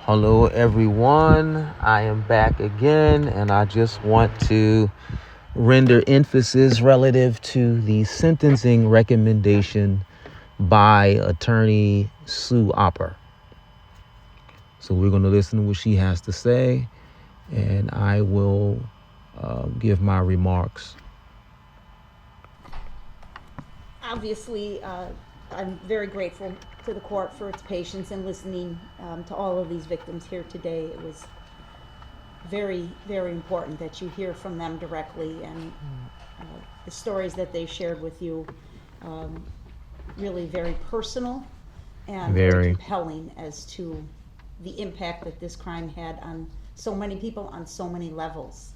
Hello, everyone. I am back again, and I just want to render emphasis relative to the sentencing recommendation by attorney Sue Opper. So we're going to listen to what she has to say, and I will give my remarks. Obviously, I'm very grateful to the court for its patience in listening to all of these victims here today. It was very, very important that you hear from them directly, and the stories that they shared with you, really very personal and very compelling as to the impact that this crime had on so many people on so many levels.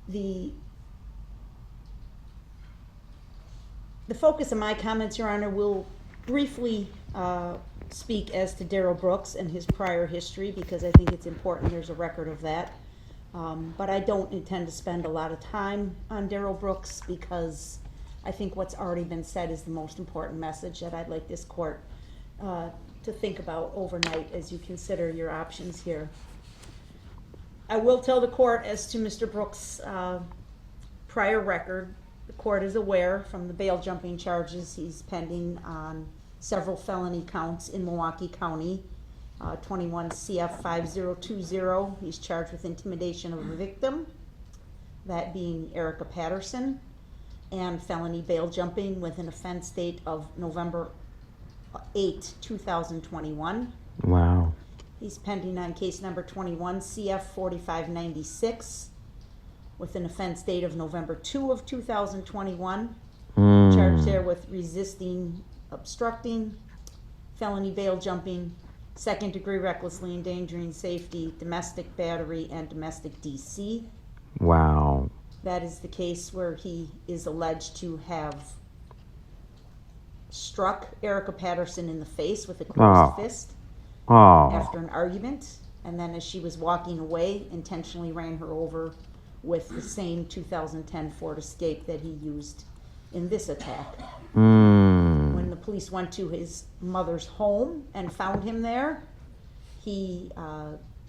The focus of my comments, Your Honor, will briefly speak as to Darrell Brooks and his prior history, because I think it's important there's a record of that. But I don't intend to spend a lot of time on Darrell Brooks, because I think what's already been said is the most important message that I'd like this court to think about overnight as you consider your options here. I will tell the court as to Mr. Brooks' prior record. The court is aware from the bail jumping charges he's pending on several felony counts in Milwaukee County. 21 CF 5020, he's charged with intimidation of a victim, that being Erica Patterson, and felony bail jumping with an offense date of November 8, 2021. Wow. He's pending on case number 21 CF 4596 with an offense date of November 2 of 2021. Charged there with resisting, obstructing, felony bail jumping, second degree recklessly endangering safety, domestic battery, and domestic DC. Wow. That is the case where he is alleged to have struck Erica Patterson in the face with a closed fist after an argument, and then as she was walking away, intentionally ran her over with the same 2010 Ford Escape that he used in this attack. When the police went to his mother's home and found him there, he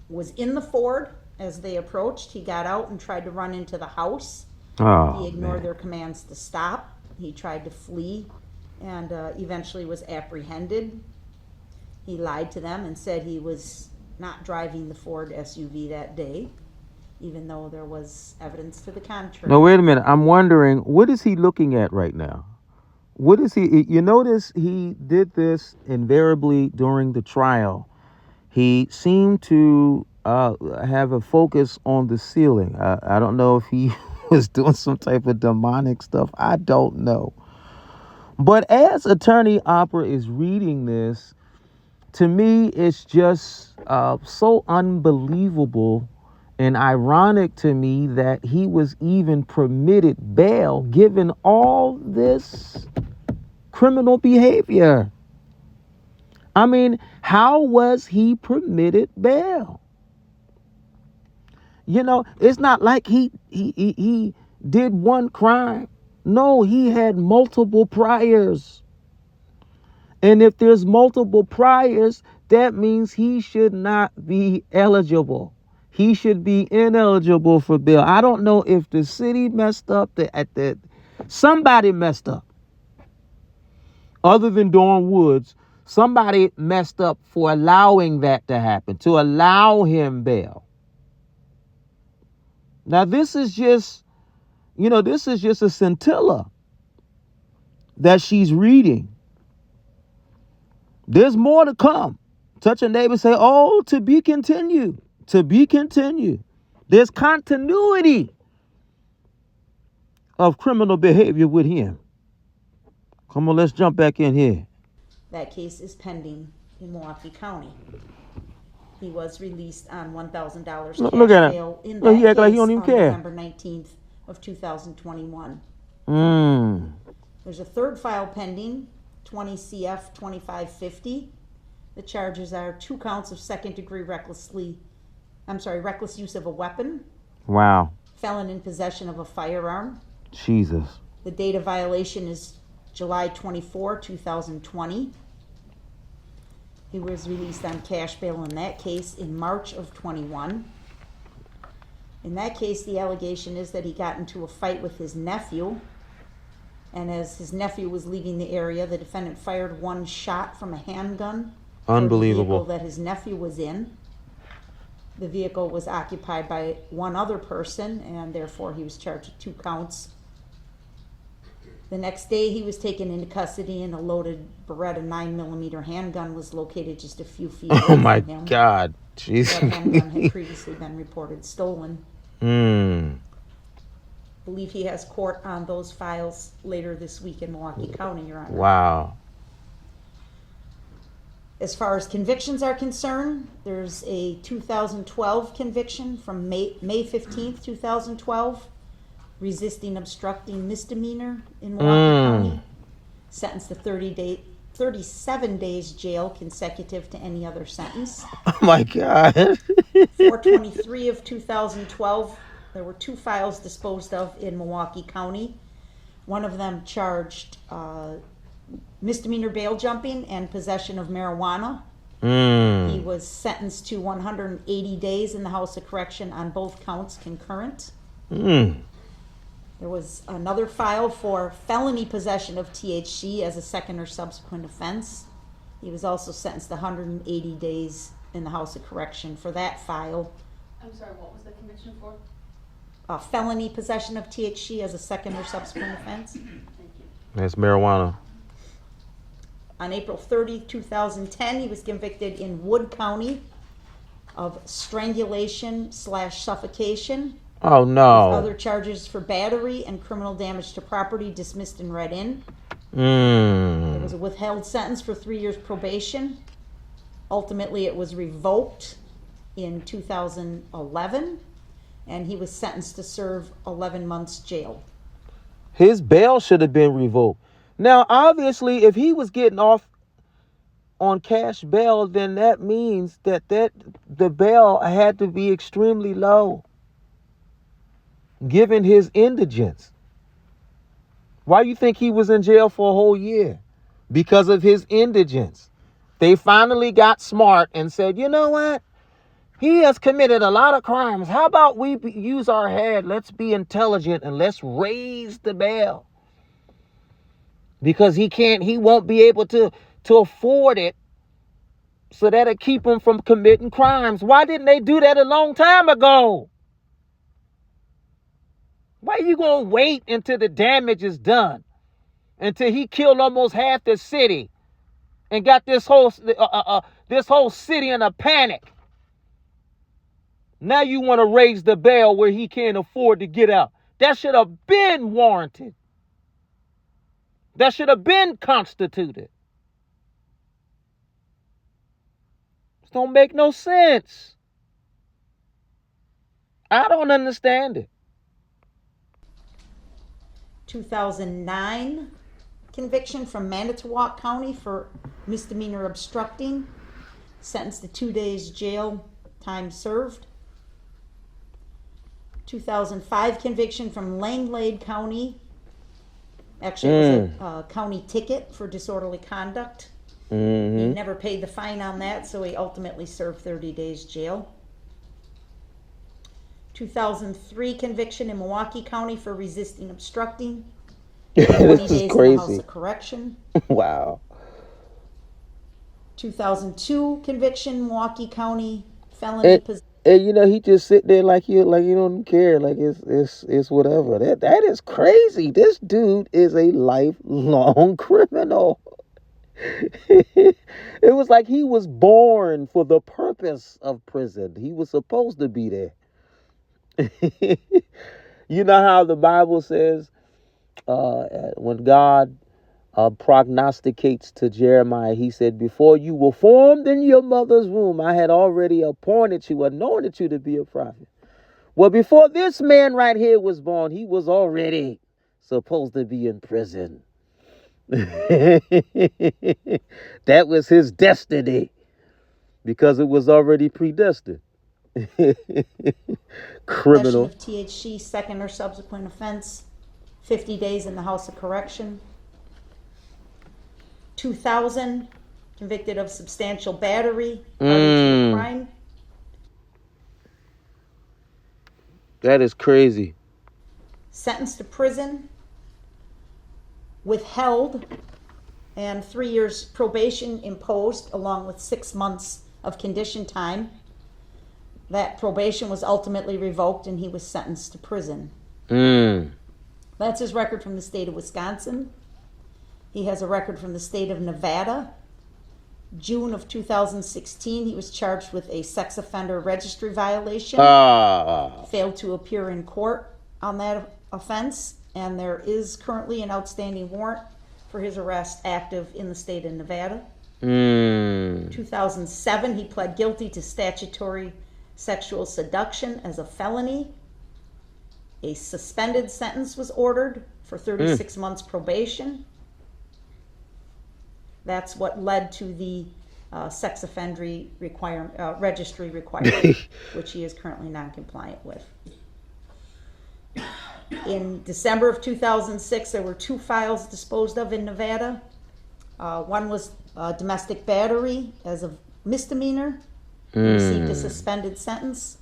was in the Ford. As they approached, he got out and tried to run into the house. He ignored their commands to stop. He tried to flee and eventually was apprehended. He lied to them and said he was not driving the Ford SUV that day, even though there was evidence to the contrary. No, wait a minute. I'm wondering, what is he looking at right now? What is he? You notice he did this invariably during the trial. He seemed to have a focus on the ceiling. I don't know if he was doing some type of demonic stuff. I don't know. But as Attorney Opper is reading this, to me, it's just so unbelievable and ironic to me that he was even permitted bail given all this criminal behavior. I mean, how was he permitted bail? You know, it's not like he did one crime. No, he had multiple priors. And if there's multiple priors, that means he should not be eligible. He should be ineligible for bail. I don't know if the city messed up, somebody messed up. Other than Dawn Woods, somebody messed up for allowing that to happen, to allow him bail. Now, this is just a scintilla that she's reading. There's more to come. Touch a neighbor, say, oh, to be continued. To be continued. There's continuity of criminal behavior with him. Come on, let's jump back in here. That case is pending in Milwaukee County. He was released on $1,000 cash bail in that case like he don't even on care. November 19th of 2021. There's a third file pending, 20 CF 2550. The charges are 2 counts of second degree reckless use of a weapon. Wow. Felon in possession of a firearm. Jesus. The date of violation is July 24, 2020. He was released on cash bail in that case in March of 21. In that case, the allegation is that he got into a fight with his nephew, and as his nephew was leaving the area, the defendant fired one shot from a handgun toward the vehicle Unbelievable. that his nephew was in. The vehicle was occupied by one other person, and therefore he was charged with 2 counts. The next day, he was taken into custody, and a loaded Beretta 9mm handgun was located just a few feet away Oh my from him. God. That handgun had Jeez. previously been reported stolen. Hmm. I believe he has court on those files later this week in Milwaukee County, Your Honor. Wow. As far as convictions are concerned, there's a 2012 conviction from May 15th, 2012, resisting obstructing misdemeanor in Milwaukee County, sentenced to 37 days jail consecutive to any other sentence. Oh my God. 423 of 2012, there were 2 files disposed of in Milwaukee County. One of them charged misdemeanor bail jumping and possession of marijuana. He was sentenced to 180 days in the House of Correction on both counts concurrent. There was another file for felony possession of THC as a second or subsequent offense. He was also sentenced to 180 days in the House of Correction for that file. I'm sorry, what was the conviction for? Felony possession of THC as a second or subsequent offense. Thank you. That's marijuana. On April 30, 2010, he was convicted in Wood County of strangulation/suffocation. Oh no. Other charges for battery and criminal damage to property dismissed and read in. There Mm. was a withheld sentence for 3 years probation. Ultimately, it was revoked in 2011, and he was sentenced to serve 11 months jail. His bail should have been revoked. Now, obviously, if he was getting off on cash bail, then that means that the bail had to be extremely low, given his indigence. Why do you think he was in jail for a whole year? Because of his indigence. They finally got smart and said, you know what? He has committed a lot of crimes. How about we use our head? Let's be intelligent and let's raise the bail. Because he won't be able to afford it, so that'll keep him from committing crimes. Why didn't they do that a long time ago? Why are you going to wait until the damage is done? Until he killed almost half the city and got this whole city in a panic. Now you want to raise the bail where he can't afford to get out. That should have been warranted. That should have been constituted. This don't make no sense. I don't understand it. 2009 conviction from Manitowoc County for misdemeanor obstructing, sentenced to 2 days jail, time served. 2005 conviction from Langlade County. Actually, it was a county ticket for disorderly conduct. He never paid the fine on that, so he ultimately served 30 days jail. 2003 conviction in Milwaukee County for resisting obstructing. 20 This days is in the House crazy. of Correction. Wow. 2002 conviction, Milwaukee County, felony possession. And you know, he just sit there like he don't care, like it's whatever. That is crazy. This dude is a lifelong criminal. It was like he was born for the purpose of prison. He was supposed to be there. You know how the Bible says when God prognosticates to Jeremiah, he said, before you were formed in your mother's womb, I had already appointed you, anointed you to be a prophet. Well, before this man right here was born, he was already supposed to be in prison. That was his destiny, because it was already predestined. Criminal. Of THC, second or subsequent offense, 50 days in the House of Correction. 2000 convicted of substantial battery, party to a crime. That is crazy. Sentenced to prison, withheld, and 3 years probation imposed, along with 6 months of condition time. That probation was ultimately revoked and he was sentenced to prison. That's his record from the state of Wisconsin. He has a record from the state of Nevada. June of 2016, he was charged with a sex offender registry violation. Failed to appear in court on that offense, and there is currently an outstanding warrant for his arrest active in the state of Nevada. 2007, he pled guilty to statutory sexual seduction as a felony. A suspended sentence was ordered for 36 months probation. That's what led to the sex offender registry requirement, which he is currently non-compliant with. In December of 2006, there were 2 files disposed of in Nevada. One was domestic battery as a misdemeanor. He received a suspended sentence.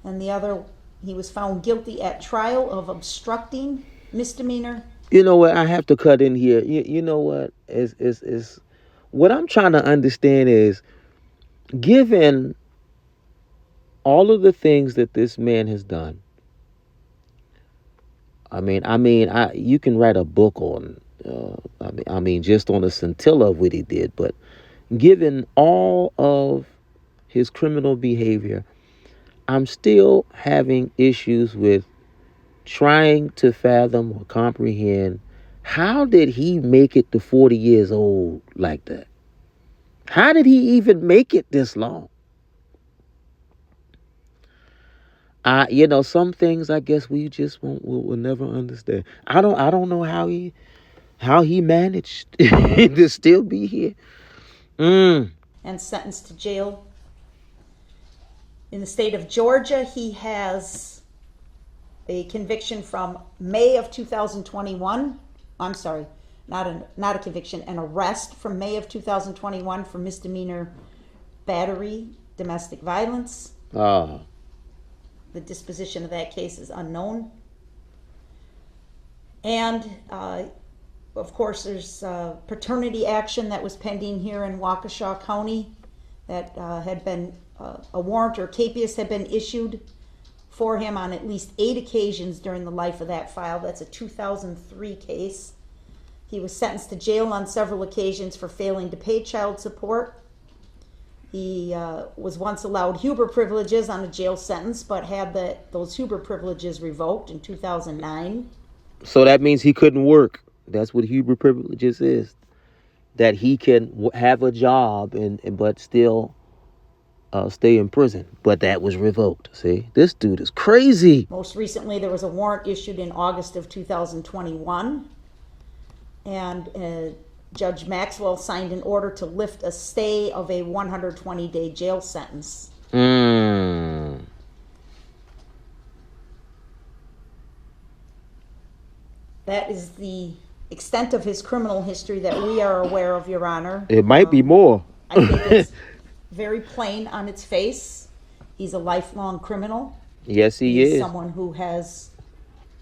And the other, he was found guilty at trial of obstructing misdemeanor. You know what? I have to cut in here. You know what? Is what I'm trying to understand is, given all of the things that this man has done, you can write a book on, just on a scintilla of what he did. But given all of his criminal behavior, I'm still having issues with trying to fathom or comprehend, how did he make it to 40 years old like that? How did he even make it this long? Some things I guess we just will never understand. I don't know how he managed to still be here. And sentenced to jail. In the state of Georgia, he has a conviction from May of 2021. I'm sorry, not a conviction, an arrest from May of 2021 for misdemeanor battery, domestic violence. The disposition of that case is unknown. And of course, there's paternity action that was pending here in Waukesha County that had been a warrant or capias had been issued for him on at least 8 occasions during the life of that file. That's a 2003 case. He was sentenced to jail on several occasions for failing to pay child support. He was once allowed Huber privileges on a jail sentence, but had those Huber privileges revoked in 2009. So that means he couldn't work. That's what Huber privileges is. That he can have a job but still stay in prison. But that was revoked. See, this dude is crazy. Most recently, there was a warrant issued in August of 2021. And Judge Maxwell signed an order to lift a stay of a 120-day jail sentence. That is the extent of his criminal history that we are aware of, Your Honor. It might be more. I think it's very plain on its face. He's a lifelong criminal. Yes, He's is. Someone who has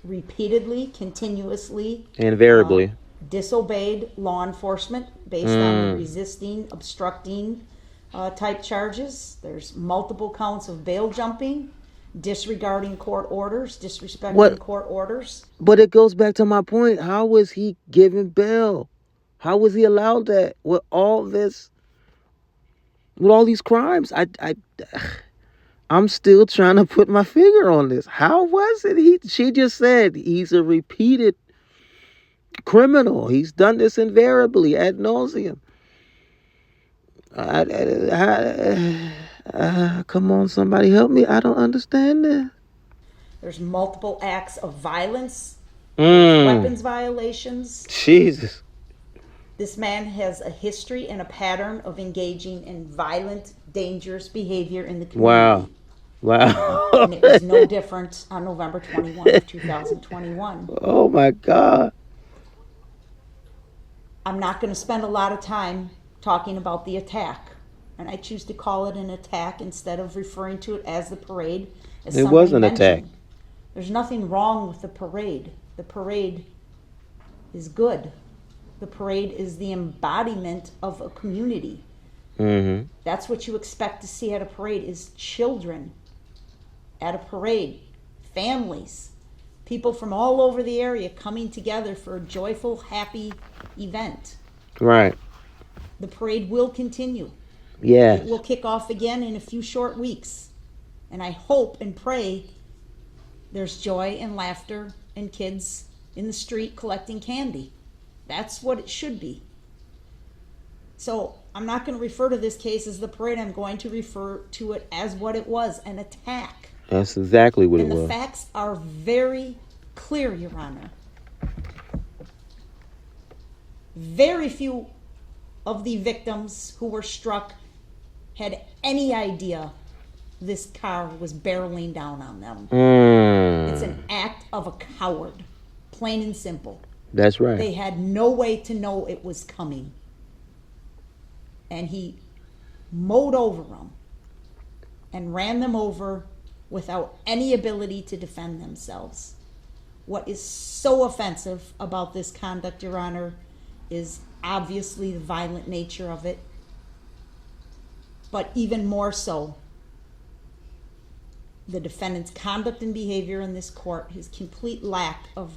repeatedly, continuously, invariably disobeyed law enforcement based on the resisting, obstructing type charges. There's multiple counts of bail jumping, disregarding court orders, disrespecting court orders. But it goes back to my point. How was he given bail? How was he allowed that with all this, with all these crimes? I'm still trying to put my finger on this. How was it? She just said he's a repeated criminal. He's done this invariably ad nauseum. Come on, somebody help me. I don't understand this. There's multiple acts of violence, weapons violations. Jesus. This man has a history and a pattern of engaging in violent, dangerous behavior in the community. Wow. And it was no different on November 21 of 2021. Oh my God. I'm not going to spend a lot of time talking about the attack. And I choose to call it an attack instead of referring to it as the parade, as It somebody was an attack. mentioned. There's nothing wrong with the parade. The parade is good. The parade is the embodiment of a community. Mm-hmm. That's what you expect to see at a parade, is children at a parade, families, people from all over the area coming together for a joyful, happy event. Right. The parade will continue. Yes. It will kick off again in a few short weeks. And I hope and pray there's joy and laughter and kids in the street collecting candy. That's what it should be. So I'm not going to refer to this case as the parade. I'm going to refer to it as what it was, an attack. That's exactly what And it the was. facts are very clear, Your Honor. Very few of the victims who were struck had any idea this car was barreling down on them. It's an act of a coward, plain and simple. That's right. They had no way to know it was coming. And he mowed over them and ran them over without any ability to defend themselves. What is so offensive about this conduct, Your Honor, is obviously the violent nature of it, but even more so, the defendant's conduct and behavior in this court, his complete lack of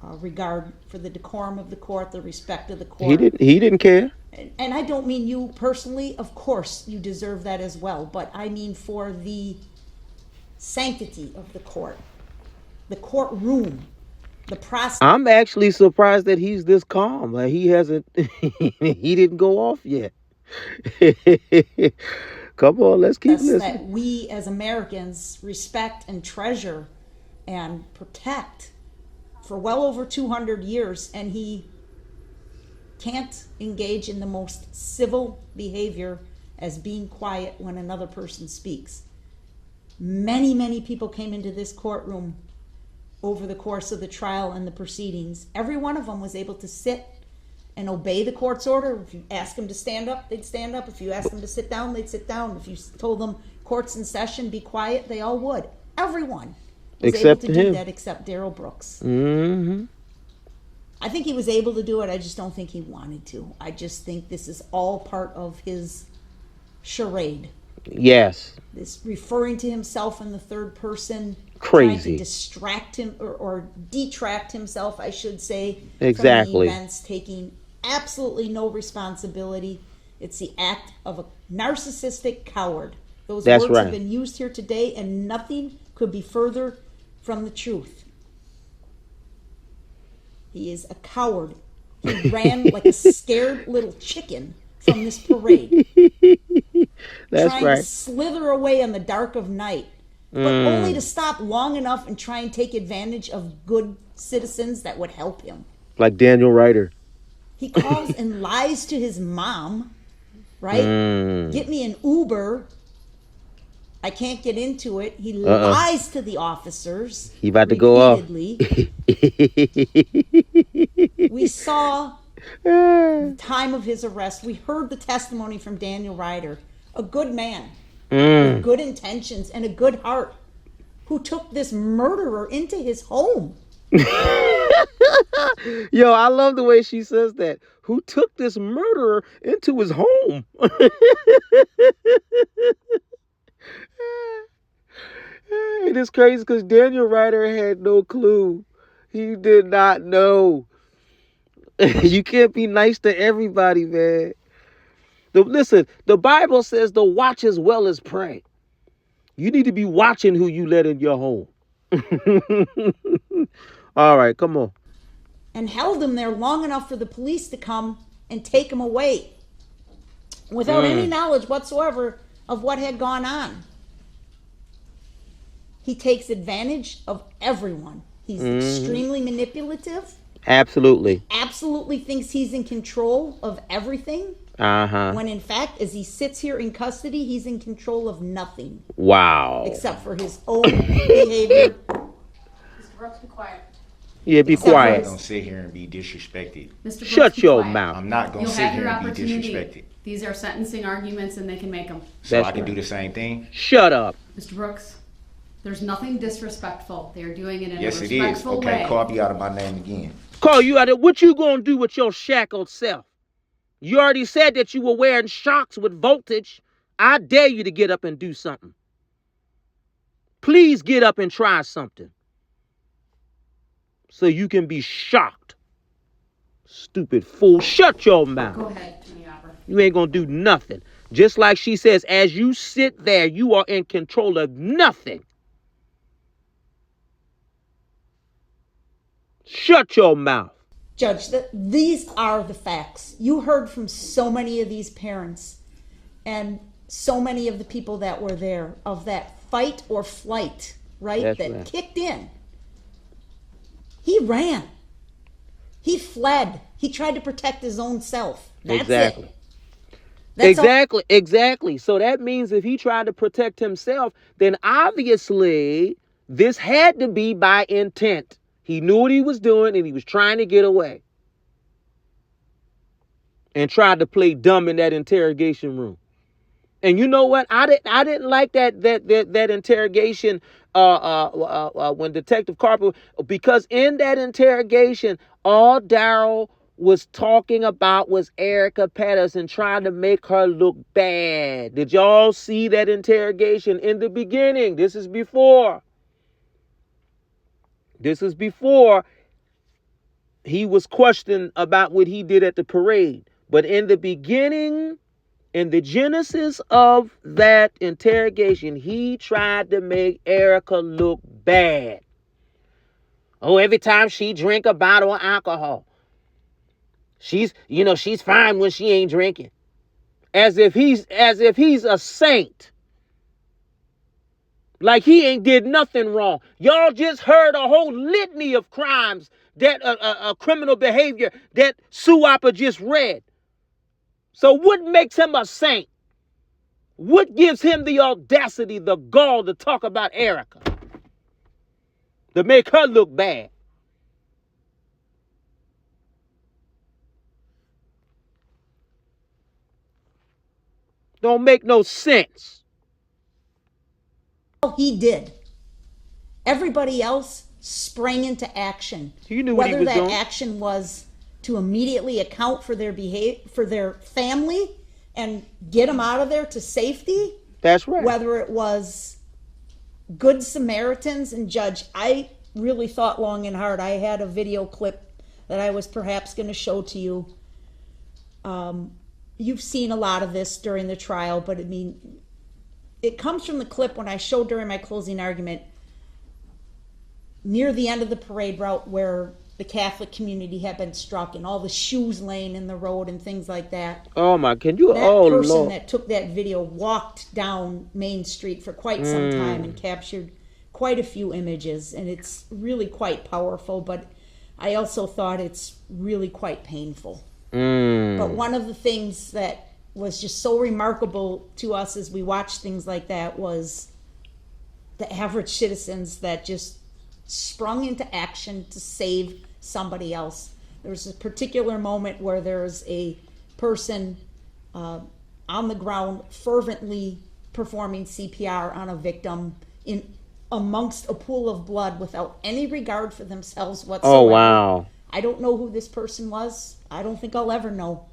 regard for the decorum of the court, the respect of the court. He didn't care. And I don't mean you personally. Of course, you deserve that as well. But I mean for the sanctity of the court, the courtroom, the process. I'm actually surprised that he's this calm. Like he hasn't, he didn't go off yet. Come on, let's keep listening. That we as Americans respect and treasure and protect for well over 200 years, and he can't engage in the most civil behavior as being quiet when another person speaks. Many, many people came into this courtroom over the course of the trial and the proceedings. Every one of them was able to sit and obey the court's order. If you asked them to stand up, they'd stand up. If you asked them to sit down, they'd sit down. If you told them court's in session, be quiet, they all would. Everyone was Except able to do him. that except Darrell Brooks. Mm-hmm. I think he was able to do it. I just don't think he wanted to. I just think this is all part of his charade. Yes. This referring to himself in the third person. Crazy. Trying to distract him or detract himself, I should say, Exactly. from the events, taking absolutely no responsibility. It's the act of a narcissistic coward. Those That's words right. have been used here today, and nothing could be further from the truth. He is a coward. He ran like a scared little chicken from this parade. That's trying right. to slither away in the dark of night, but only to stop long enough and try and take advantage of good citizens that would help him. Like Daniel Ryder. He calls and lies to his mom, right? Get me an Uber. I can't get into it. He lies to the officers. He about to go off. repeatedly. We saw the time of his arrest. We heard the testimony from Daniel Ryder, a good man with good intentions and a good heart, who took this murderer into his home. Yo, I love the way she says that. Who took this murderer into his home? It is crazy because Daniel Ryder had no clue. He did not know. You can't be nice to everybody, man. Listen, the Bible says to watch as well as pray. You need to be watching who you let in your home. All right, come on. And held him there long enough for the police to come and take him away without any knowledge whatsoever of what had gone on. He takes advantage of everyone. He's extremely manipulative. Absolutely. Absolutely thinks he's in control of everything. When in fact, as he sits here in custody, he's in control of nothing. Wow. Except for his own behavior. Mr. Brooks, be quiet. Yeah, be Except for quiet. his- Don't sit here and be disrespected. Mr. Brooks, Shut be your quiet. mouth. I'm not gonna You'll sit have here your and be opportunity. disrespected. These are sentencing arguments and they can make them. So That's I can right. do the same thing? Shut up. Mr. Brooks, there's nothing disrespectful. They are doing it in Yes, a it is. respectful Okay, way. call me out of my name again. Call you out of what you gonna do with your shackled self? You already said that you were wearing shocks with voltage. I dare you to get up and do something. Please get up and try something. So you can be shocked. Stupid fool. Shut your mouth. Go ahead, Attorney Opper. You ain't gonna do nothing. Just like she says, as you sit there, you are in control of nothing. Shut your mouth. Judge, these are the facts. You heard from so many of these parents and so many of the people that were there of that fight or flight, right? That's that right. kicked in. He ran. He fled. He tried to protect his own self. That's Exactly. it. That's all. Exactly. So that means if he tried to protect himself, then obviously this had to be by intent. He knew what he was doing and he was trying to get away. And tried to play dumb in that interrogation room. And you know what? I didn't like that interrogation when Detective Carper, because in that interrogation, all Darrell was talking about was Erica Patterson trying to make her look bad. Did y'all see that interrogation in the beginning? This is before he was questioned about what he did at the parade. But in the beginning, in the genesis of that interrogation, he tried to make Erica look bad. Oh, every time she drink a bottle of alcohol, she's fine when she ain't drinking. As if he's a saint. Like he ain't did nothing wrong. Y'all just heard a whole litany of crimes that criminal behavior that Sue Opper just read. So what makes him a saint? What gives him the audacity, the gall to talk about Erica? To make her look bad. Don't make no sense. He did. Everybody else sprang into action. He knew what he Whether was that doing. action was to immediately account for their family and get them out of there to safety. That's right. Whether it was good Samaritans. And Judge, I really thought long and hard. I had a video clip that I was perhaps going to show to you. You've seen a lot of this during the trial, but I mean, it comes from the clip when I showed during my closing argument near the end of the parade route where the Catholic community had been struck and all the shoes laying in the road and things like that. Oh my, can you? That Oh person Lord. that took that video walked down Main Street for quite some time and captured quite a few images, and it's really quite powerful, but I also thought it's really quite painful. But one of the things that was just so remarkable to us as we watched things like that was the average citizens that just sprung into action to save somebody else. There was a particular moment where there was a person on the ground fervently performing CPR on a victim in amongst a pool of blood without any regard for themselves whatsoever. Oh wow. I don't know who this person was. I don't think I'll ever know.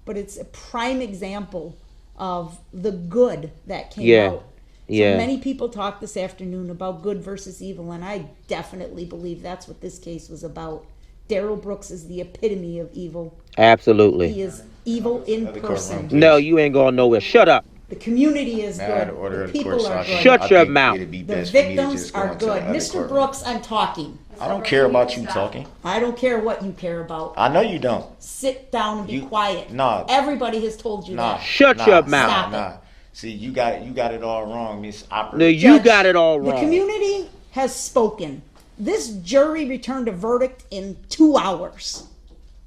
But it's a prime example of the good that came out. So many people talked this afternoon about good versus evil, and I definitely believe that's what this case was about. Darrell Brooks is the epitome of evil. Absolutely. He is evil in person. No, you ain't going nowhere. Shut up. The community is good. Order The of the court people are session. good. Shut I your think mouth. it'd be The best for me to victims just go are into good. the other Mr. courtroom. Brooks, I'm talking. I don't care about you talking. I don't care what you care about. I know you don't. Sit down and be You- quiet. nah. Everybody has told you Nah. that. Shut nah, your mouth. Stop Nah. See, you got it all wrong, Miss Opper. No, you Judge, got it all The wrong. community has spoken. This jury returned a verdict in 2 hours.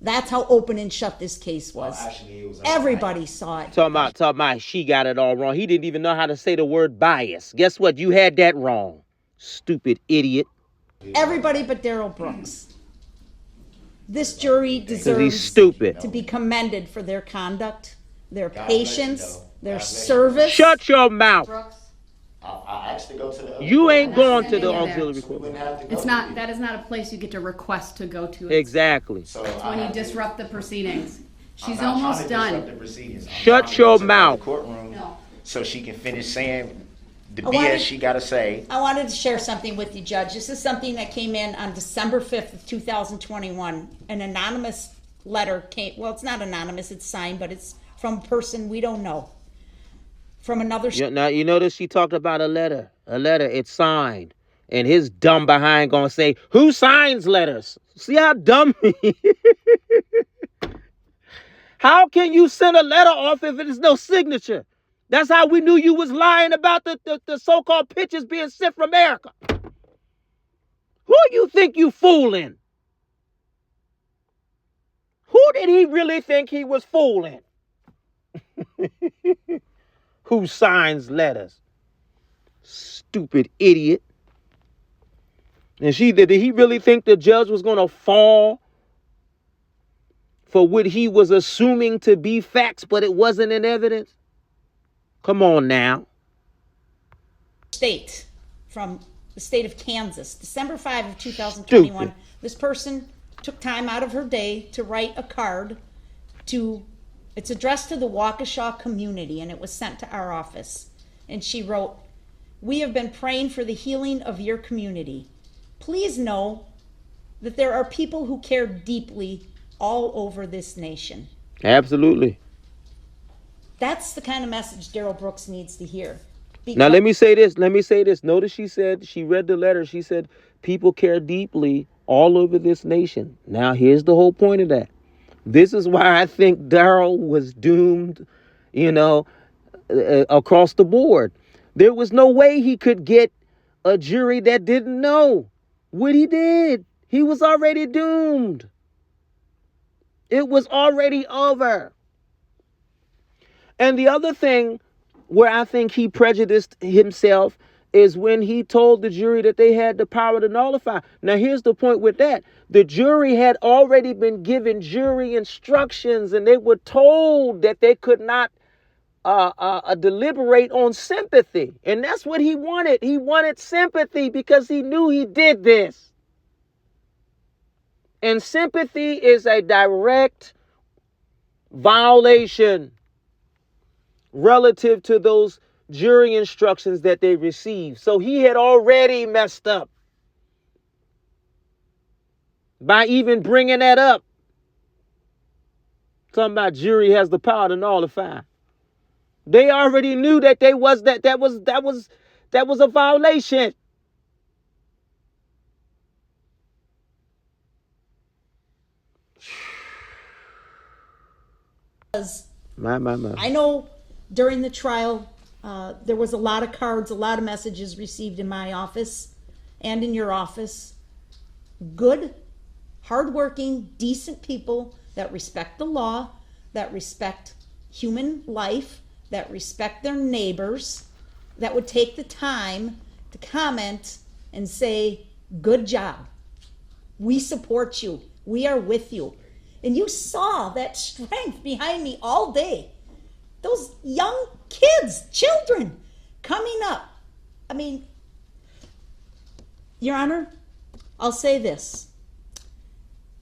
That's how open and shut this case was. Actually, it was Everybody saw it. Talking about she got it all wrong. He didn't even know how to say the word bias. Guess what? You had that wrong. Stupid idiot. Everybody but Darrell Brooks. This jury Because he's deserves stupid. to be commended for their conduct. their God bless you, patience, though. their God bless you. service. Shut your mouth. Brooks, I asked to go to the other You ain't courtroom. going not to the sending you there. auxiliary We court. wouldn't have to go it's to not, it. that is not a place you get to request to go to. Exactly. So It's I when you have to- disrupt the proceedings. I'm She's not trying almost to disrupt done. the proceedings. I'm Shut trying to go your to the other mouth. courtroom No. so she can finish saying the I wanted- BS she got to say. I wanted to share something with you, Judge. This is something that came in on December 5th of 2021. An anonymous letter came, well, it's not anonymous, it's signed, but it's from a person we don't know. From another Now you notice she talked about a letter. A letter, it's signed. And his dumb behind gonna say, who signs letters? See how dumb he is? How can you send a letter off if there's no signature? That's how we knew you was lying about the so-called pictures being sent from America. Who you think you fooling? Who did he really think he was fooling? Who signs letters? Stupid idiot. And did he really think the judge was going to fall for what he was assuming to be facts, but it wasn't in evidence? Come on now. state, from the state of Kansas, December 5 of 2021. Stupid. This person took time out of her day to write a card it's addressed to the Waukesha community, and it was sent to our office. And she wrote, "We have been praying for the healing of your community. Please know that there are people who care deeply all over this nation." Absolutely. That's the kind of message Darrell Brooks needs to hear. Now, let me say this. Notice she read the letter. She said, people care deeply all over this nation. Now, here's the whole point of that. This is why I think Darrell was doomed, across the board. There was no way he could get a jury that didn't know what he did. He was already doomed. It was already over. And the other thing where I think he prejudiced himself is when he told the jury that they had the power to nullify. Now, here's the point with that. The jury had already been given jury instructions, and they were told that they could not deliberate on sympathy. And that's what he wanted. He wanted sympathy because he knew he did this. And sympathy is a direct violation relative to those jury instructions that they received. So he had already messed up by even bringing that up. Talking about jury has the power to nullify. They already knew that that was a violation. My. I know during the trial, there was a lot of cards, a lot of messages received in my office and in your office. Good, hardworking, decent people that respect the law, that respect human life, that respect their neighbors, that would take the time to comment and say, "Good job. We support you. We are with you." And you saw that strength behind me all day. Those young kids, children, coming up. I mean, Your Honor, I'll say this.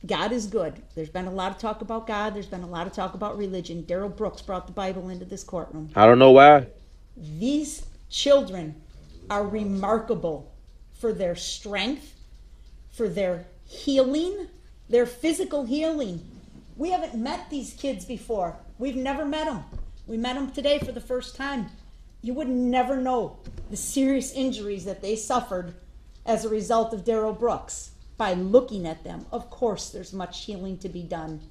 God is good. There's been a lot of talk about God. There's been a lot of talk about religion. Darrell Brooks brought the Bible into this courtroom. I don't know why. These children are remarkable for their strength, for their healing, their physical healing. We haven't met these kids before. We've never met them. We met them today for the first time. You would never know the serious injuries that they suffered as a result of Darrell Brooks by looking at them. Of course, there's much healing to be done.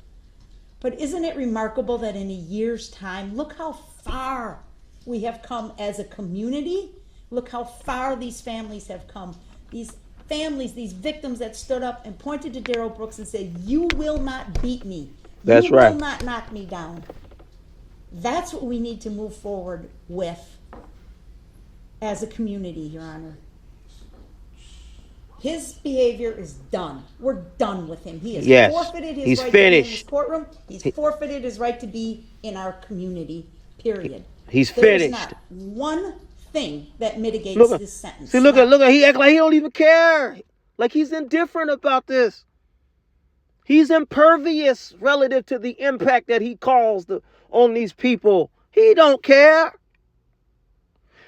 But isn't it remarkable that in a year's time, look how far we have come as a community. Look how far these families have come. These families, these victims that stood up and pointed to Darrell Brooks and said, "You will not beat me. That's you right. will not knock me down." That's what we need to move forward with as a community, Your Honor. His behavior is done. We're done with him. He has Yes. forfeited his He's right to be in this finished. courtroom. He's forfeited his right to be in our community, period. He's There's finished. not one thing that mitigates Look at, this sentence. see, look Not at, he act like he don't even care. Like he's indifferent about this. He's impervious relative to the impact that he caused on these people. He don't care.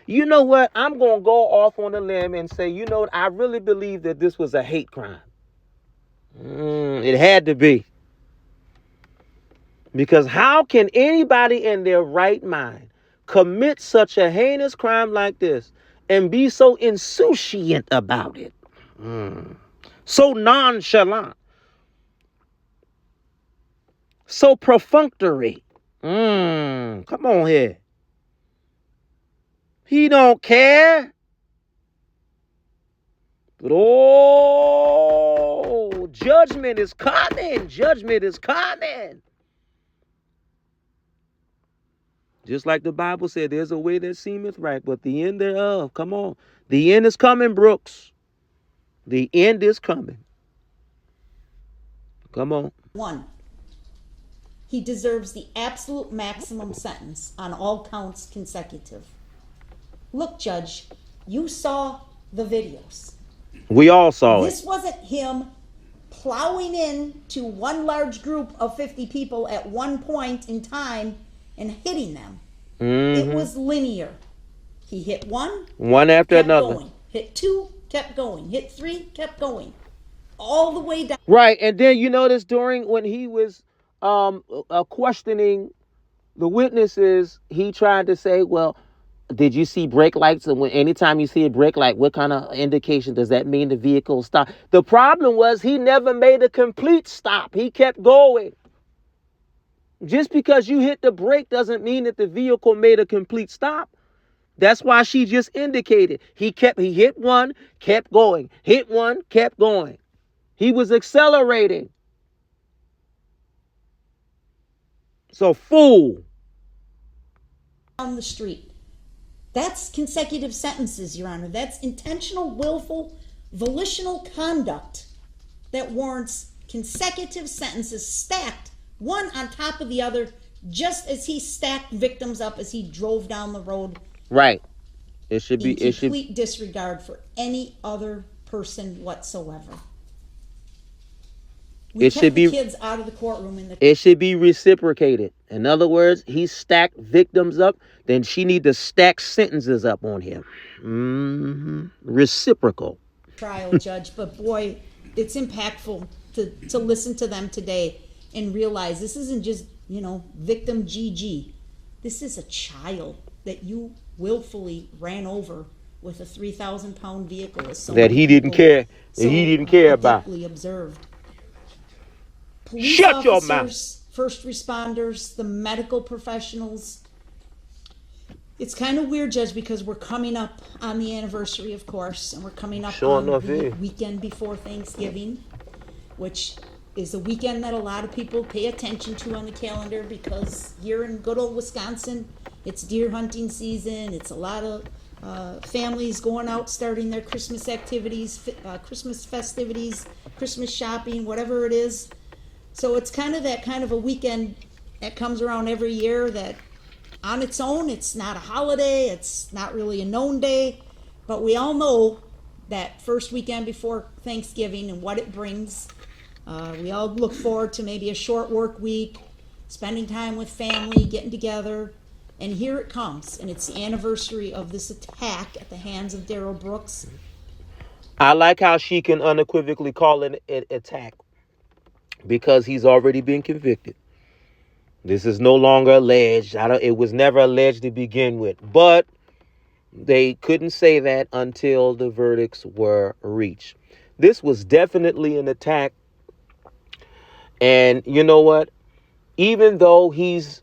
You know what? I'm going to go off on a limb and say, you know what? I really believe that this was a hate crime. It had to be. Because how can anybody in their right mind commit such a heinous crime like this and be so insouciant about it? So nonchalant. So perfunctory. Come on here. He don't care. But oh, judgment is coming. Judgment is coming. Just like the Bible said, there's a way that seemeth right, but the end thereof, come on. The end is coming, Brooks. The end is coming. Come on. one. He deserves the absolute maximum sentence on all counts consecutive. Look, Judge, you saw the videos. We all saw This it. wasn't him plowing in to one large group of 50 people at one point in time and hitting them. It was linear. He hit one, One after kept another. going. Hit two, kept going. Hit three, kept going. All the way down. Right. And then you notice during when he was questioning the witnesses, he tried to say, well, did you see brake lights? And when anytime you see a brake light, what kind of indication does that mean the vehicle stopped? The problem was he never made a complete stop. He kept going. Just because you hit the brake doesn't mean that the vehicle made a complete stop. That's why she just indicated he hit one, kept going, hit one, kept going. He was accelerating. So fool. Down the street. That's consecutive sentences, Your Honor. That's intentional, willful, volitional conduct that warrants consecutive sentences stacked one on top of the other, just as he stacked victims up as he drove down the road. Right. It should be. In complete disregard for any other person whatsoever. We kept the kids out of the courtroom. It should be reciprocated. In other words, he stacked victims up, then she need to stack sentences up on him. Reciprocal. Trial, Judge, but boy, it's impactful to listen to them today and realize this isn't just, victim GG. This is a child that you willfully ran over with a 3,000-pound vehicle. That he didn't care. That he didn't care about. Observed. Police Shut your officers, mouth. first responders, the medical professionals. It's kind of weird, Judge, because we're coming up on the anniversary, of course, and we're coming up on the weekend before Thanksgiving, which is a weekend that a lot of people pay attention to on the calendar because here in good old Wisconsin, it's deer hunting season. It's a lot of families going out, starting their Christmas activities, Christmas festivities, Christmas shopping, whatever it is. So it's kind of a weekend that comes around every year that on its own, it's not a holiday, it's not really a known day, but we all know that first weekend before Thanksgiving and what it brings. We all look forward to maybe a short work week, spending time with family, getting together, and here it comes, and it's the anniversary of this attack at the hands of Darrell Brooks. I like how she can unequivocally call it an attack because he's already been convicted. This is no longer alleged. It was never alleged to begin with, but they couldn't say that until the verdicts were reached. This was definitely an attack. And you know what? Even though he's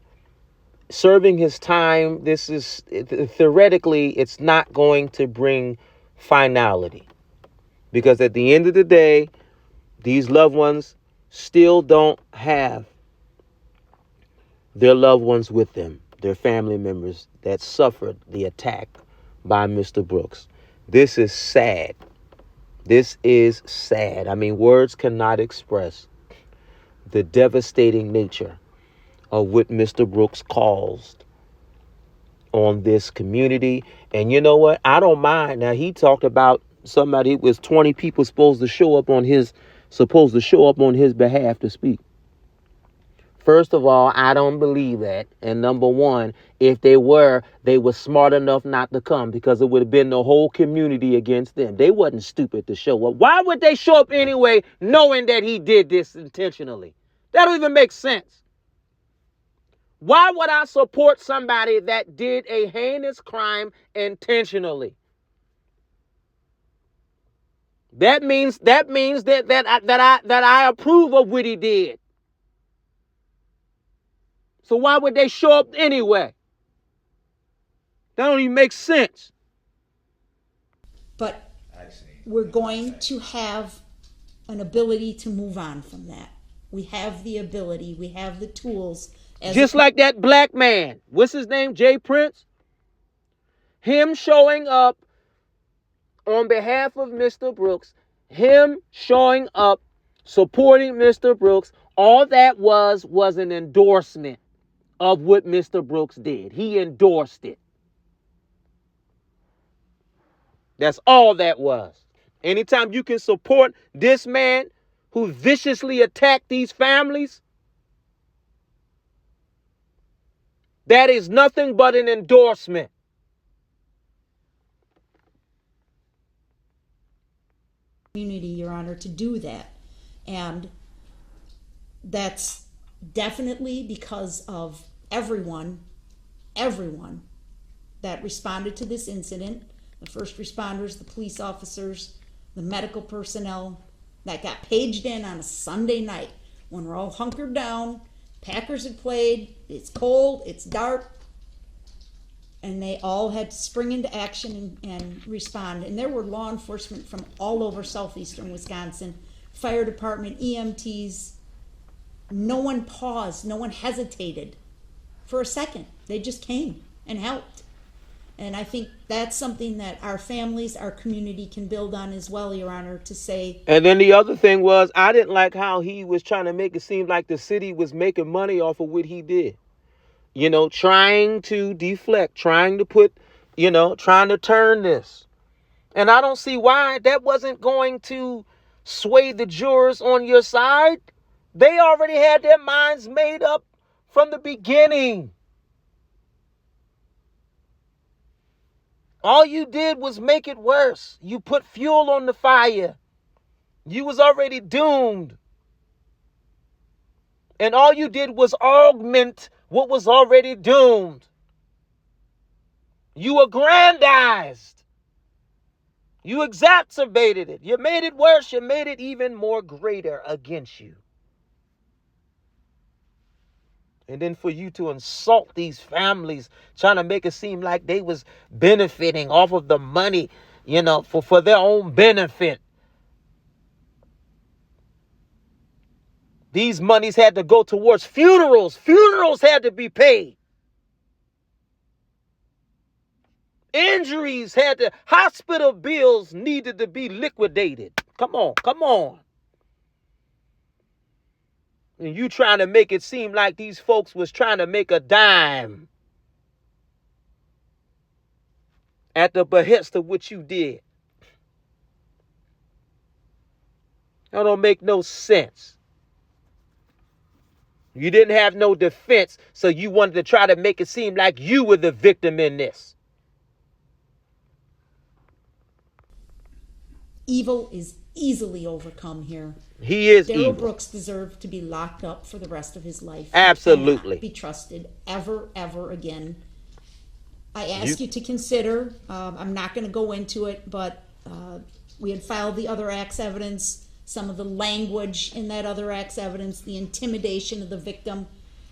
serving his time, this is theoretically, it's not going to bring finality. Because at the end of the day, these loved ones still don't have their loved ones with them, their family members that suffered the attack by Mr. Brooks. This is sad. This is sad. I mean, words cannot express the devastating nature of what Mr. Brooks caused on this community. And you know what? I don't mind. Now, he talked about somebody was 20 people supposed to show up on his behalf to speak. First of all, I don't believe that. And number one, if they were smart enough not to come, because it would have been the whole community against them. They wasn't stupid to show up. Why would they show up anyway, knowing that he did this intentionally? That don't even make sense. Why would I support somebody that did a heinous crime intentionally? That means that I approve of what he did. So why would they show up anyway? That don't even make sense. But we're going to have an ability to move on from that. We have the ability, we have the tools. Just like that black man, what's his name, Jay Prince? Him showing up on behalf of Mr. Brooks, him showing up, supporting Mr. Brooks, all that was an endorsement of what Mr. Brooks did. He endorsed it. That's all that was. Anytime you can support this man who viciously attacked these families, that is nothing but an endorsement. Community, Your Honor, to do that. And that's definitely because of everyone that responded to this incident, the first responders, the police officers, the medical personnel that got paged in on a Sunday night when we're all hunkered down, Packers had played, it's cold, it's dark, and they all had to spring into action and respond. And there were law enforcement from all over southeastern Wisconsin, fire department, EMTs. No one paused, no one hesitated for a second. They just came and helped. And I think that's something that our families, our community can build on as well, Your Honor, to say. And then the other thing was, I didn't like how he was trying to make it seem like the city was making money off of what he did. You know, trying to deflect, trying to turn this. And I don't see why that wasn't going to sway the jurors on your side. They already had their minds made up from the beginning. All you did was make it worse. You put fuel on the fire. You was already doomed. And all you did was augment what was already doomed. You aggrandized. You exacerbated it. You made it worse. You made it even more greater against you. And then for you to insult these families, trying to make it seem like they was benefiting off of the money, for their own benefit. These monies had to go towards funerals. Funerals had to be paid. Hospital bills needed to be liquidated. Come on. And you trying to make it seem like these folks was trying to make a dime at the behest of what you did. That don't make no sense. You didn't have no defense, so you wanted to try to make it seem like you were the victim in this. Evil is easily overcome here. He is Darrell evil. Brooks deserved to be locked up for the rest of his life. Absolutely. He cannot be trusted ever again. I ask you to consider, I'm not going to go into it, but we had filed the other act's evidence, some of the language in that other act's evidence, the intimidation of the victim.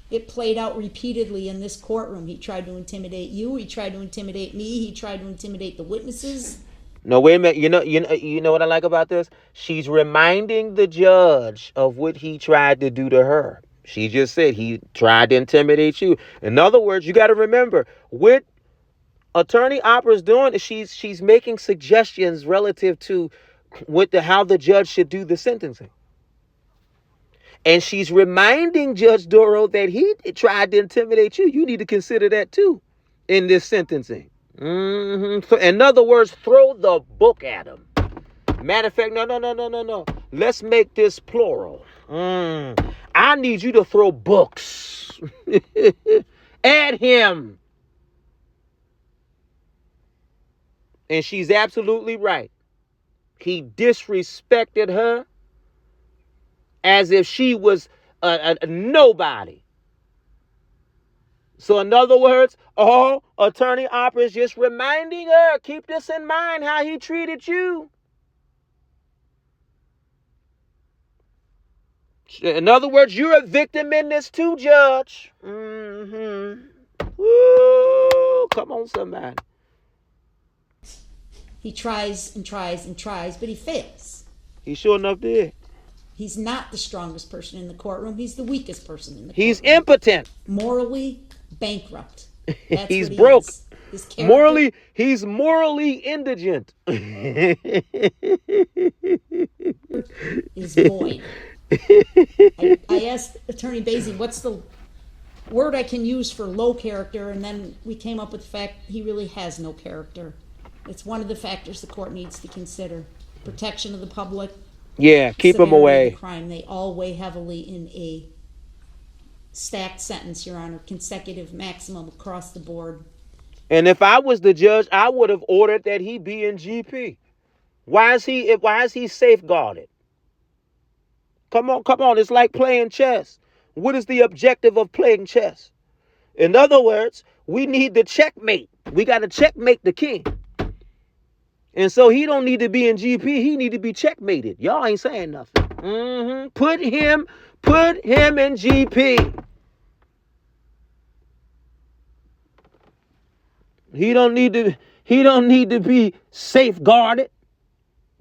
It played out repeatedly in this courtroom. He tried to intimidate you. He tried to intimidate me. He tried to intimidate the witnesses. No, wait a minute. You know what I like about this? She's reminding the judge of what he tried to do to her. She just said he tried to intimidate you. In other words, you got to remember what Attorney Opper is doing is she's making suggestions relative to with how the judge should do the sentencing. And she's reminding Judge Darrell that he tried to intimidate you. You need to consider that too in this sentencing. So in other words, throw the book at him. Matter of fact, no. Let's make this plural. I need you to throw books at him. And she's absolutely right. He disrespected her as if she was a nobody. So in other words, Attorney Opper is just reminding her, keep this in mind, how he treated you. In other words, you're a victim in this too, Judge. Woo, come on, somebody. He tries and tries and tries, but he fails. He sure enough did. He's not the strongest person in the courtroom. He's the weakest person in the He's courtroom. impotent. Morally bankrupt. That's He's what he broke. is. His character He's morally indigent. is void. I asked Attorney Basie, what's the word I can use for low character, and then we came up with the fact he really has no character. It's one of the factors the court needs to consider. Protection of the public. Yeah, keep him severity of away. the crime. They all weigh heavily in a stacked sentence, Your Honor. Consecutive maximum across the board. And if I was the judge, I would have ordered that he be in GP. Why is he safeguarded? Come on. It's like playing chess. What is the objective of playing chess? In other words, we need the checkmate. We got to checkmate the king. And so he don't need to be in GP. He need to be checkmated. Y'all ain't saying nothing. Put him in GP. He don't need to be safeguarded.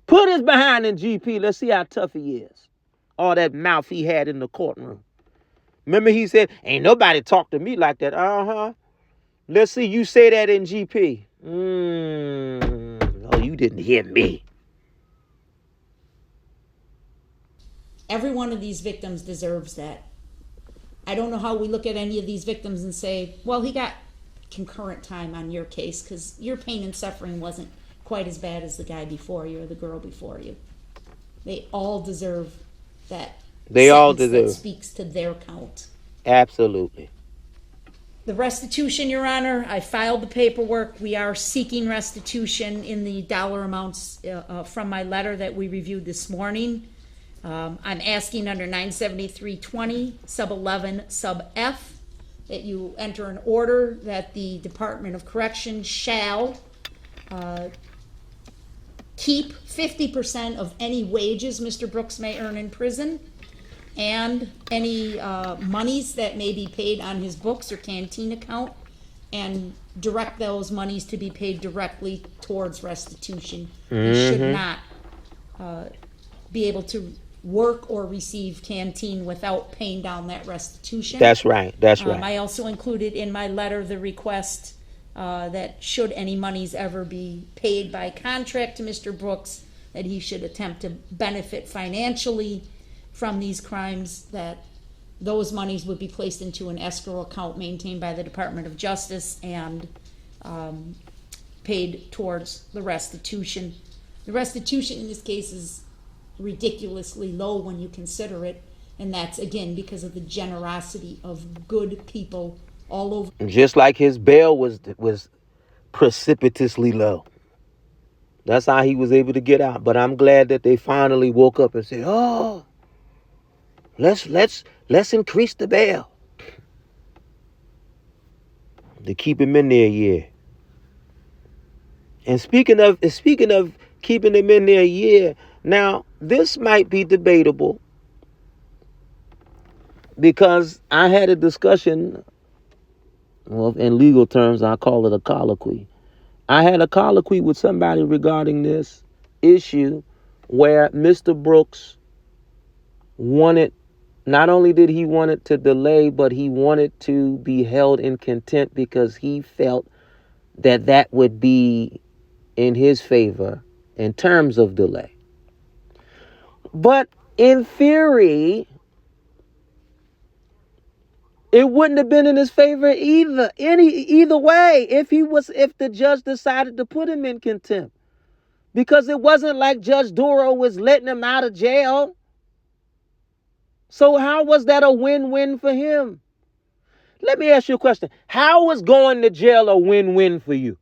Put his behind in GP. Let's see how tough he is. All that mouth he had in the courtroom. Remember he said, ain't nobody talk to me like that. Let's see you say that in GP. Oh, you didn't hear me. Every one of these victims deserves that. I don't know how we look at any of these victims and say, well, he got concurrent time on your case because your pain and suffering wasn't quite as bad as the guy before you or the girl before you. They all deserve that. They all deserve. That speaks to their count. Absolutely. The restitution, Your Honor, I filed the paperwork. We are seeking restitution in the dollar amounts from my letter that we reviewed this morning. I'm asking under 973.20 sub 11 sub F that you enter an order that the Department of Corrections shall keep 50% of any wages Mr. Brooks may earn in prison and any monies that may be paid on his books or canteen account, and direct those monies to be paid directly towards restitution. He should not be able to work or receive canteen without paying down that restitution. That's right. I also included in my letter the request that should any monies ever be paid by contract to Mr. Brooks, that he should attempt to benefit financially from these crimes, that those monies would be placed into an escrow account maintained by the Department of Justice and paid towards the restitution. The restitution in this case is ridiculously low when you consider it, and that's again because of the generosity of good people all over. Just like his bail was precipitously low. That's how he was able to get out. But I'm glad that they finally woke up and said, "Oh, let's increase the bail to keep him in there a year." And speaking of keeping him in there a year, now this might be debatable because I had a discussion. Well, in legal terms, I call it a colloquy. I had a colloquy with somebody regarding this issue where Mr. Brooks wanted, not only did he want it to delay, but he wanted to be held in contempt because he felt that would be in his favor in terms of delay. But in theory, it wouldn't have been in his favor either way if the judge decided to put him in contempt. Because it wasn't like Judge Darrell was letting him out of jail. So how was that a win-win for him? Let me ask you a question. How was going to jail a win-win for you?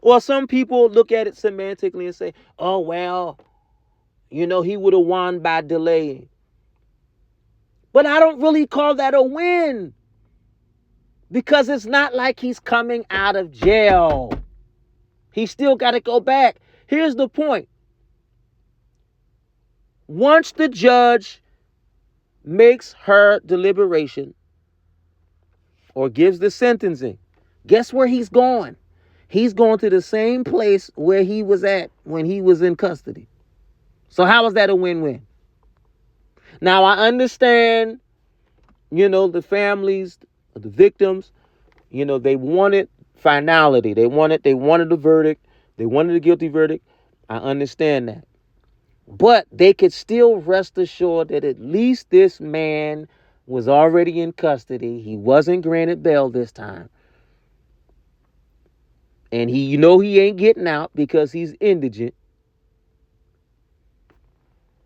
Well, some people look at it semantically and say, oh, well, he would have won by delay. But I don't really call that a win. Because it's not like he's coming out of jail. He still got to go back. Here's the point. Once the judge makes her deliberation or gives the sentencing, guess where he's going? He's going to the same place where he was at when he was in custody. So how is that a win-win? Now, I understand, the families, the victims, they wanted finality. They wanted a verdict. They wanted a guilty verdict. I understand that. But they could still rest assured that at least this man was already in custody. He wasn't granted bail this time. And he ain't getting out because he's indigent.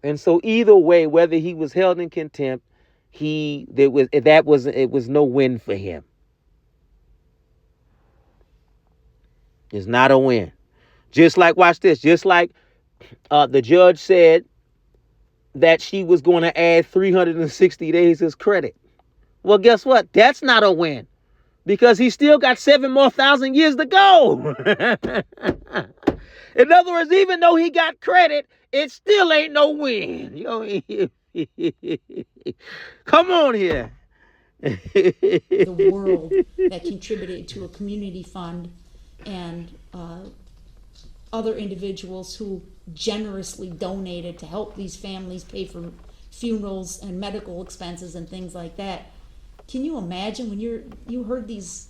And so either way, whether he was held in contempt, it was no win for him. It's not a win. Just like, watch this, the judge said that she was going to add 360 days as credit. Well, guess what? That's not a win because he still got 7 more thousand years to go. In other words, even though he got credit, it still ain't no win. Come on here. The world that contributed to a community fund and other individuals who generously donated to help these families pay for funerals and medical expenses and things like that. Can you imagine when you heard these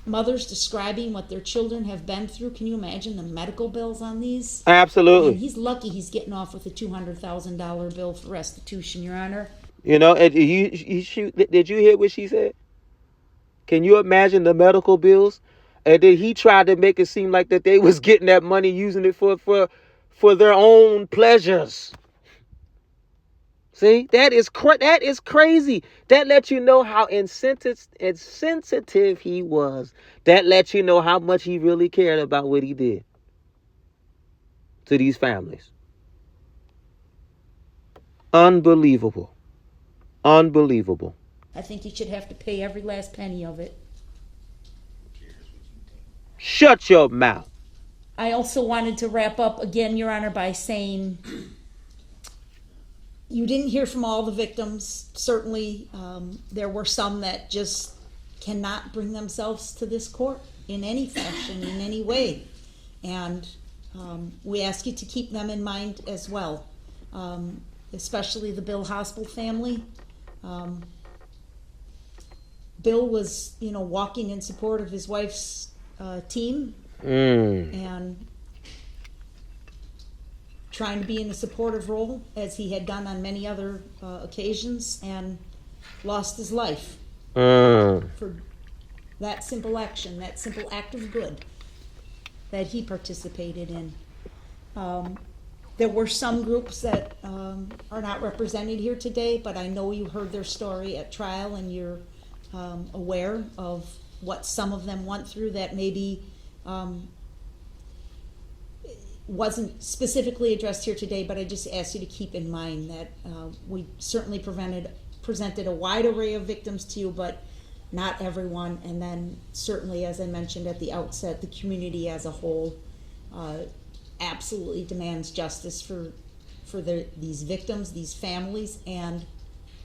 mothers describing what their children have been through? Can you imagine the medical bills on these? Absolutely. And he's lucky he's getting off with a $200,000 bill for restitution, Your Honor. Did you hear what she said? Can you imagine the medical bills? And then he tried to make it seem like that they was getting that money, using it for their own pleasures. See, that is crazy. That lets you know how insensitive he was. That lets you know how much he really cared about what he did to these families. Unbelievable. Unbelievable. I think he should have to pay every last penny of it. Shut your mouth. I also wanted to wrap up again, Your Honor, by saying you didn't hear from all the victims. Certainly, there were some that just cannot bring themselves to this court in any fashion, in any way. And we ask you to keep them in mind as well, especially the Bill Hospital family. Bill was, walking in support of his wife's team and trying to be in a supportive role as he had done on many other occasions, and lost his life for that simple action, that simple act of good that he participated in. There were some groups that are not represented here today, but I know you heard their story at trial and you're aware of what some of them went through that maybe wasn't specifically addressed here today, but I just ask you to keep in mind that we certainly presented a wide array of victims to you, but not everyone. And then certainly, as I mentioned at the outset, the community as a whole absolutely demands justice for these victims, these families, and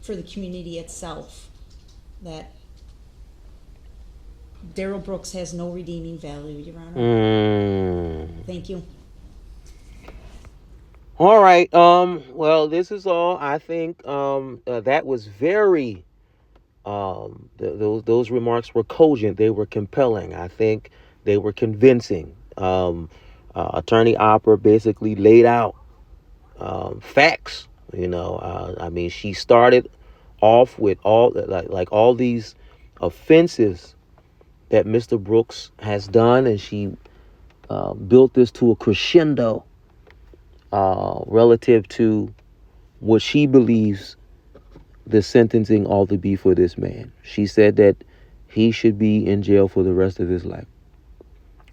for the community itself. That Darrell Brooks has no redeeming value, Your Honor. Thank you. All right. Well, this is all. I think that was very. Those remarks were cogent. They were compelling. I think they were convincing. Attorney Opper basically laid out facts. I mean, she started off with all like all these offenses that Mr. Brooks has done, and she built this to a crescendo relative to what she believes the sentencing ought to be for this man. She said that he should be in jail for the rest of his life.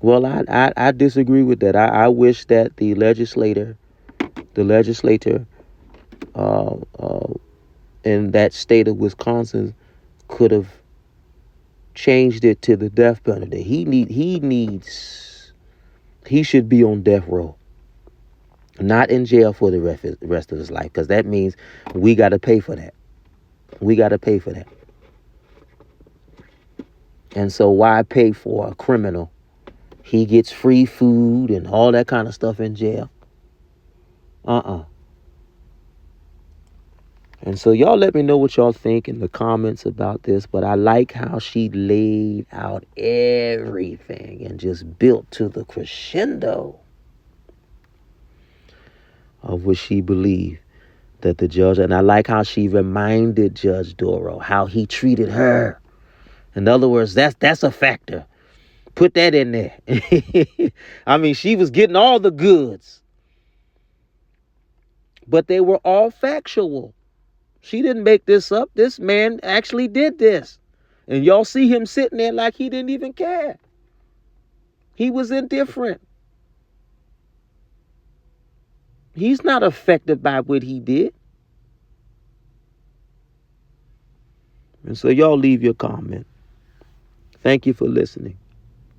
Well, I disagree with that. I wish that the legislator uh, uh, in that state of Wisconsin could have changed it to the death penalty. He should be on death row, not in jail for the rest of his life, because that means we got to pay for that. We got to pay for that. And so why pay for a criminal? He gets free food and all that kind of stuff in jail. And so y'all let me know what y'all think in the comments about this. But I like how she laid out everything and just built to the crescendo of what she believed that the judge, and I like how she reminded Judge Darrell how he treated her. In other words, that's a factor. Put that in there. I mean, she was getting all the goods, but they were all factual. She didn't make this up. This man actually did this. And y'all see him sitting there like he didn't even care. He was indifferent. He's not affected by what he did. And so y'all leave your comment. Thank you for listening.